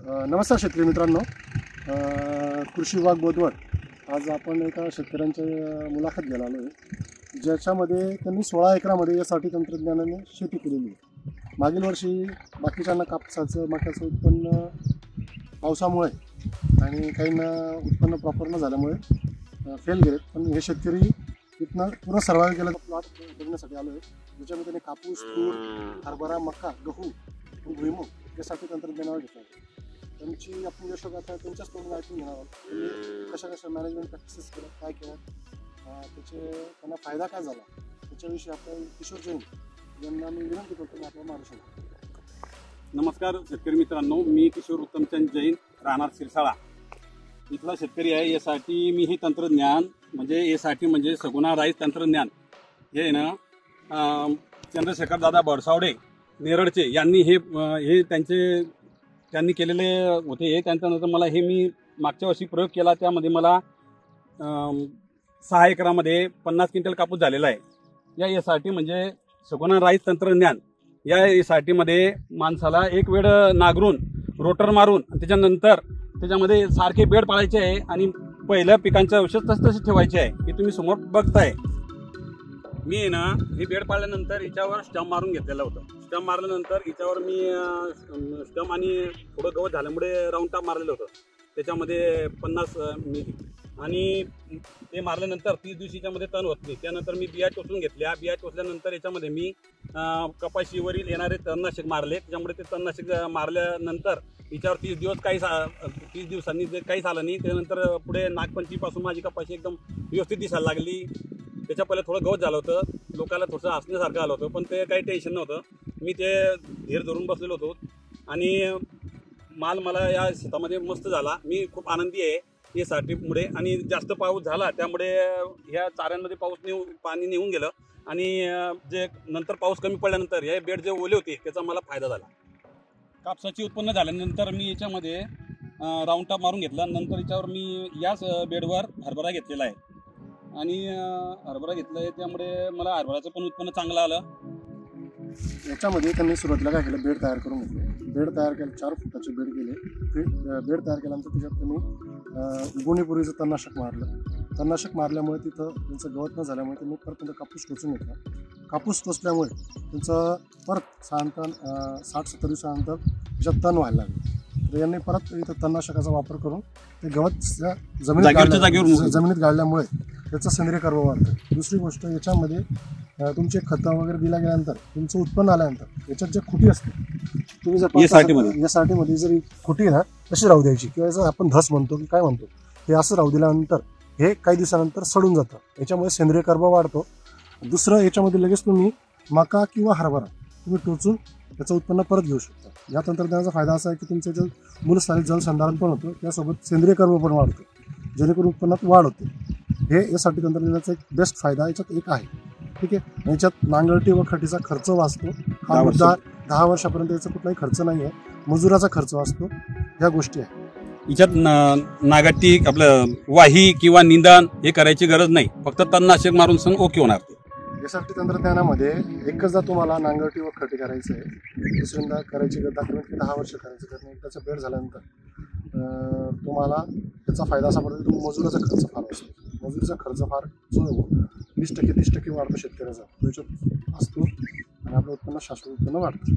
नमस्कार शेतकरी मित्रांनो, कृषी विभाग बोदवड आज आपण एका शेतकऱ्यांच्या मुलाखत घ्यायला आलो आहे, ज्याच्यामध्ये त्यांनी 16 एकरामध्ये यासाठी तंत्रज्ञानाने शेती केलेली आहे। मागील वर्षी बाकीच्यांना कापसाचं मक्याचं उत्पन्न पावसामुळे आणि काहींना उत्पन्न प्रॉपर न झाल्यामुळे फेल गेले, पण हे शेतकरी इथनं पूर्ण सर्वाइव्ह केला प्लॉट बघण्यासाठी आलो आहे, ज्याच्यामध्ये त्यांनी कापूस, तूर, हरभरा, मका, गहू, भुईमूग यासाठी तंत्रज्ञानावर घेतलं आहे। त्यांची आपण यशोगाथा त्यांच्याच तोंडून ऐकून घेणार आहोत। त्यांनी कशा कशा मॅनेजमेंट प्रॅक्टिसेस केल्या, काय केलं, त्यांना फायदा काय झाला, त्याच्याविषयी आपण किशोर जैन यांना मी विनंती करतो की आपल्या मार्गदर्शन। नमस्कार शेतकरी मित्रांनो, मी किशोर उत्तमचंद जैन, राहणार सिरसाळा इथला शेतकरी आहे। यासाठी मी हे तंत्रज्ञान म्हणजे सगुणा राईस तंत्रज्ञान हे ना चंद्रशेखर दादा बडसावडे नेरळचे यांनी हे त्यांनी केलेले होते। हे त्यानंतर मला मी मागच्या वर्षी प्रयोग केला, त्यामध्ये मला 6 एकरामध्ये 50 क्विंटल कापूस झालेला आहे। यासाठी म्हणजे सगुणा राईस तंत्रज्ञान यासाठी मध्ये माणसाला एक वेळ नांगरून रोटर मारून त्याच्यानंतर त्याच्यामध्ये सारखे बेड पाळायचे आहे आणि पहिल्या पिकांचे औषध तसे ठेवायचे आहे। हे तुम्ही समोर बघताय, मी हे बेड पाळल्यानंतर याच्यावर स्टंप मारून घेतलेलं होतं। स्टंप मारल्यानंतर याच्यावर मी स्टंप आणि थोडं गवत झाल्यामुळे राऊंड टाप मारलेलं होतं, त्याच्यामध्ये 50 मिली आणि ते मारल्यानंतर 30 दिवशीच्यामध्ये तण होत नाही। त्यानंतर मी बिया टोचून घेतल्या। बिया टोचल्यानंतर याच्यामध्ये मी कपाशीवरील येणारे तणनाशक मारले। त्याच्यामुळे ते तणनाशक मारल्यानंतर याच्यावर 30 दिवसांनी जे काही झालं नाही, त्यानंतर पुढे नागपंचमीपासून माझी कपाशी एकदम व्यवस्थित दिसायला लागली। त्याच्या पहिले थोडं गवत झालं होतं, लोकांना थोडंसं हसण्यासारखं आलं होतं, पण ते काही टेन्शन नव्हतं। मी ते धीर धरून बसलेलो होतो आणि माल मला या शेतामध्ये मस्त झाला। मी खूप आनंदी आहे यासाठीमुळे। आणि जास्त पाऊस झाला त्यामुळे ह्या चाऱ्यांमध्ये पाणी निघून गेलं आणि जे नंतर पाऊस कमी पडल्यानंतर हे बेड जे ओले होते त्याचा मला फायदा झाला। कापसाची उत्पन्न झाल्यानंतर मी याच्यामध्ये राऊंड टाप मारून घेतला। नंतर याच्यावर मी याच बेडवर हरभरा घेतलेला आहे आणि हरभरा घेतला आहे, त्यामुळे मला हरभराचं पण उत्पन्न चांगलं आलं। याच्यामध्ये त्यांनी सुरुवातीला काय केलं, बेड तयार करून घेतले। बेड तयार केलं, 4 फुटाचे बेड केले। बेड तयार केल्यानंतर त्याच्यात त्यांनी गोणीपूर्वीचं तणनाशक मारलं। तणनाशक मारल्यामुळे तिथं त्यांचं गवत न झाल्यामुळे त्यांनी परत त्यांचा कापूस टोचून घेतला। कापूस टोचल्यामुळे त्यांचं परत 60-70 दिवसानंतर त्याच्यात तण व्हायला लागले। तर यांनी परत इथं तणनाशकाचा वापर करून ते गवत जमिनीत गाळल्यामुळे त्याचं सेंद्रिय कर्ब वाढतं। दुसरी गोष्ट, याच्यामध्ये तुमचे खतं वगैरे दिल्या गेल्यानंतर तुमचं उत्पन्न आल्यानंतर याच्यात जे खुटी असते, तुम्ही जर यासाठीमध्ये जर खुटी ना तशी राहू द्यायची, किंवा याचं आपण धस म्हणतो की काय म्हणतो, हे असं राहू दिल्यानंतर हे काही दिवसानंतर सडून जातं। याच्यामुळे सेंद्रिय कर्ब वाढतो। दुसरं, याच्यामध्ये लगेच तुम्ही मका किंवा हरभरा तुम्ही टोचून त्याचं उत्पन्न परत घेऊ शकता। या तंत्रज्ञानाचा फायदा असा आहे की तुमच्या जे मूलस्थानिक जलसंधारण पण होतं, त्यासोबत सेंद्रिय कर्ब पण वाढतो, जेणेकरून उत्पन्नात वाढ होते। हे यासाठी तंत्रज्ञानाचा एक बेस्ट फायदा याच्यात एक आहे, ठीक आहे। याच्यात नांगरटी व खटीचा खर्च वाचतो। हा मुद्दा 10 वर्षापर्यंत याचा कुठलाही खर्च नाही आहे, मजुराचा खर्च वाचतो, ह्या गोष्टी आहेत। याच्यात नागट्टी आपलं वाही किंवा निंदण हे करायची गरज नाही, फक्त तणनाशक मारून सण ओके होणार। यासाठी तंत्रज्ञानामध्ये एकचदा तुम्हाला नांगरटी व खटी करायचं आहे, दुसऱ्यांदा करायची कमीत कमी 10 वर्ष करायचं, कारण एकदाचं बेड झाल्यानंतर तुम्हाला त्याचा फायदा असा पडतो की तुम्ही मजुराचा खर्च फार असतो। मजुरीचा खर्च फार जो 20% 30% वाढतो शेतकऱ्याचा, तो याच्यात असतो आणि आपलं उत्पन्न शाश्वत उत्पन्न वाढतं।